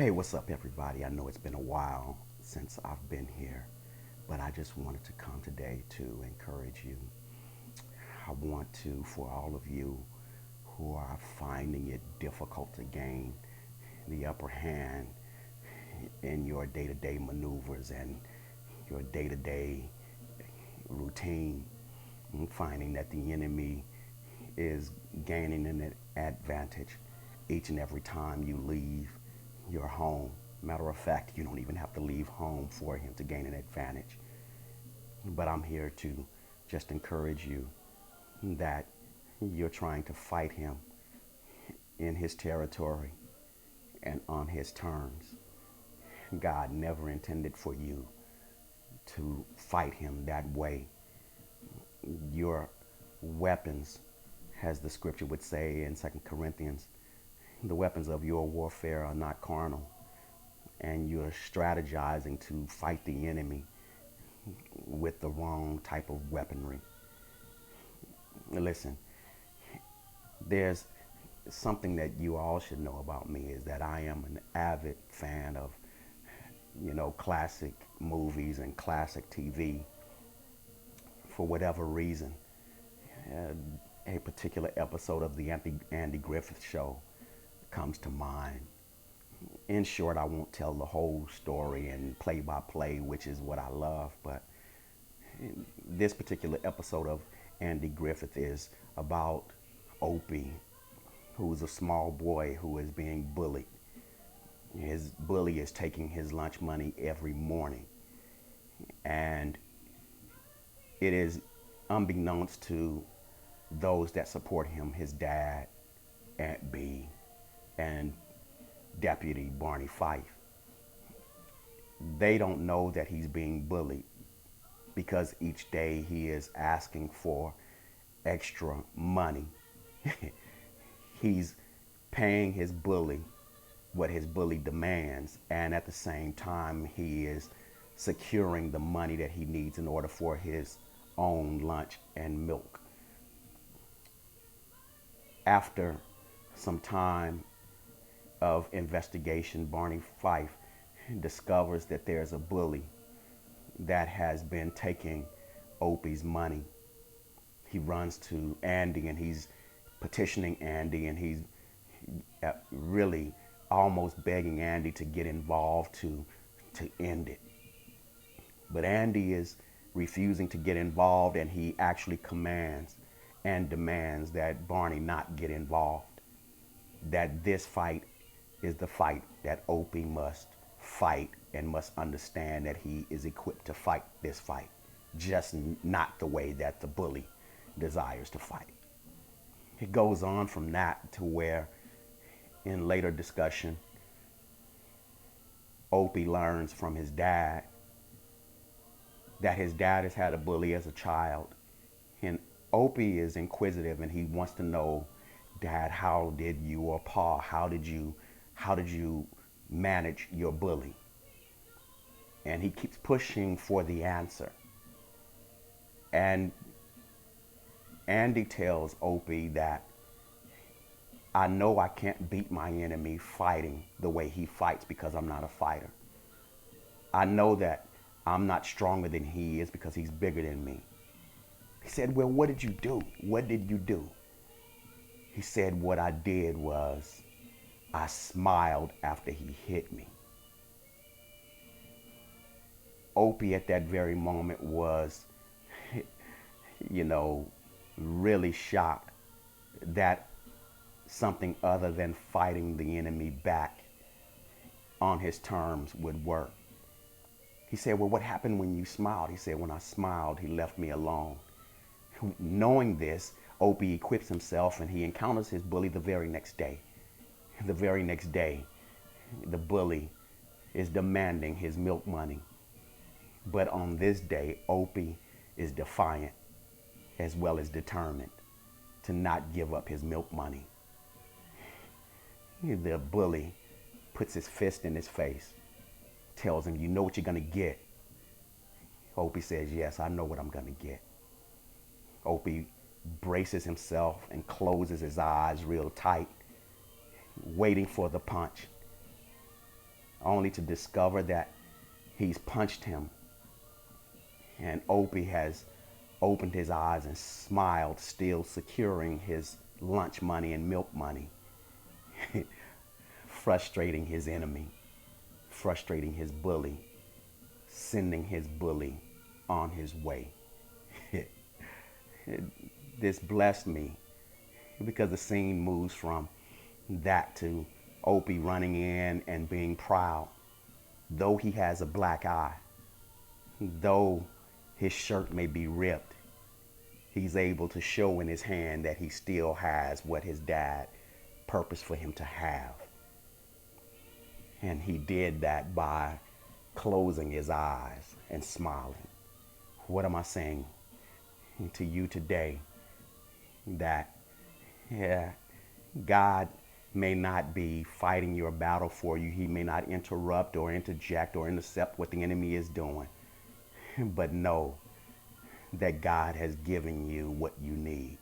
Hey, what's up, everybody? I know it's been a while since I've been here, but I just wanted to come today to encourage you. I want to, for all of you who are finding it difficult to gain the upper hand in your day to day maneuvers and your day to day routine, finding that the enemy is gaining an advantage each and every time you leave your home. Matter of fact, you don't even have to leave home for him to gain an advantage. But I'm here to just encourage you that you're trying to fight him in his territory and on his terms. God never intended for you to fight him that way. Your weapons, as the scripture would say in 2 Corinthians, the weapons of your warfare are not carnal, and you're strategizing to fight the enemy with the wrong type of weaponry. Listen, there's something that you all should know about me is that I am an avid fan of, classic movies and classic TV. For whatever reason, a particular episode of the Andy Griffith Show comes to mind. In short, I won't tell the whole story and play by play, which is what I love, but this particular episode of Andy Griffith is about Opie, who is a small boy who is being bullied. His bully is taking his lunch money every morning, and it is unbeknownst to those that support him, his dad, Aunt B, and Deputy Barney Fife. They don't know that he's being bullied because each day he is asking for extra money. He's paying his bully what his bully demands, and at the same time he is securing the money that he needs in order for his own lunch and milk. After some time of investigation, Barney Fife discovers that there's a bully that has been taking Opie's money. He runs to Andy and he's petitioning Andy, and he's really almost begging Andy to get involved to end it. But Andy is refusing to get involved, and he actually commands and demands that Barney not get involved. That this fight is the fight that Opie must fight and must understand that he is equipped to fight this fight, just not the way that the bully desires to fight. It goes on from that to where, in later discussion, Opie learns from his dad that his dad has had a bully as a child. And Opie is inquisitive and he wants to know, Dad, how did you, or Pa, how did you manage your bully? And he keeps pushing for the answer. And Andy tells Opie that I know I can't beat my enemy fighting the way he fights because I'm not a fighter. I know that I'm not stronger than he is because he's bigger than me. He said, well, what did you do? What did you do? He said, what I did was I smiled after he hit me. Opie at that very moment was, really shocked that something other than fighting the enemy back on his terms would work. He said, well, what happened when you smiled? He said, when I smiled, he left me alone. Knowing this, Opie equips himself and he encounters his bully the very next day. The very next day, the bully is demanding his milk money. But on this day, Opie is defiant as well as determined to not give up his milk money. The bully puts his fist in his face, tells him, you know what you're going to get. Opie says, yes, I know what I'm going to get. Opie braces himself and closes his eyes real tight, waiting for the punch. only to discover that he's punched him. And Opie has opened his eyes and smiled, still securing his lunch money and milk money, frustrating his enemy, frustrating his bully, sending his bully on his way. This blessed me because the scene moves from that to Opie running in and being proud. Though he has a black eye, though his shirt may be ripped, he's able to show in his hand that he still has what his dad purposed for him to have. And he did that by closing his eyes and smiling. What am I saying to you today? That, yeah, God may not be fighting your battle for you. He may not interrupt or interject or intercept what the enemy is doing. But know that God has given you what you need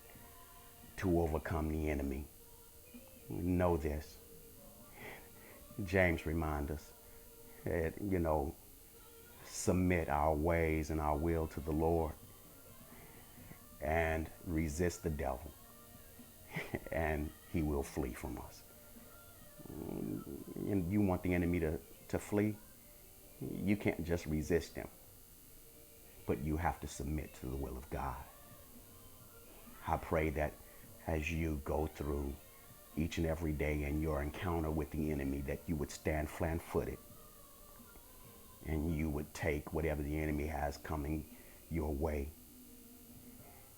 to overcome the enemy. Know this. James reminds us that, submit our ways and our will to the Lord and resist the devil, and he will flee from us. And you want the enemy to flee? You can't just resist him, but you have to submit to the will of God. I pray that as you go through each and every day in your encounter with the enemy, that you would stand flat-footed and you would take whatever the enemy has coming your way.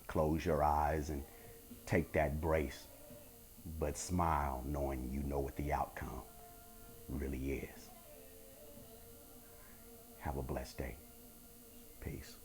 Close your eyes and take that brace, but smile knowing you know what the outcome really is. Have a blessed day. Peace.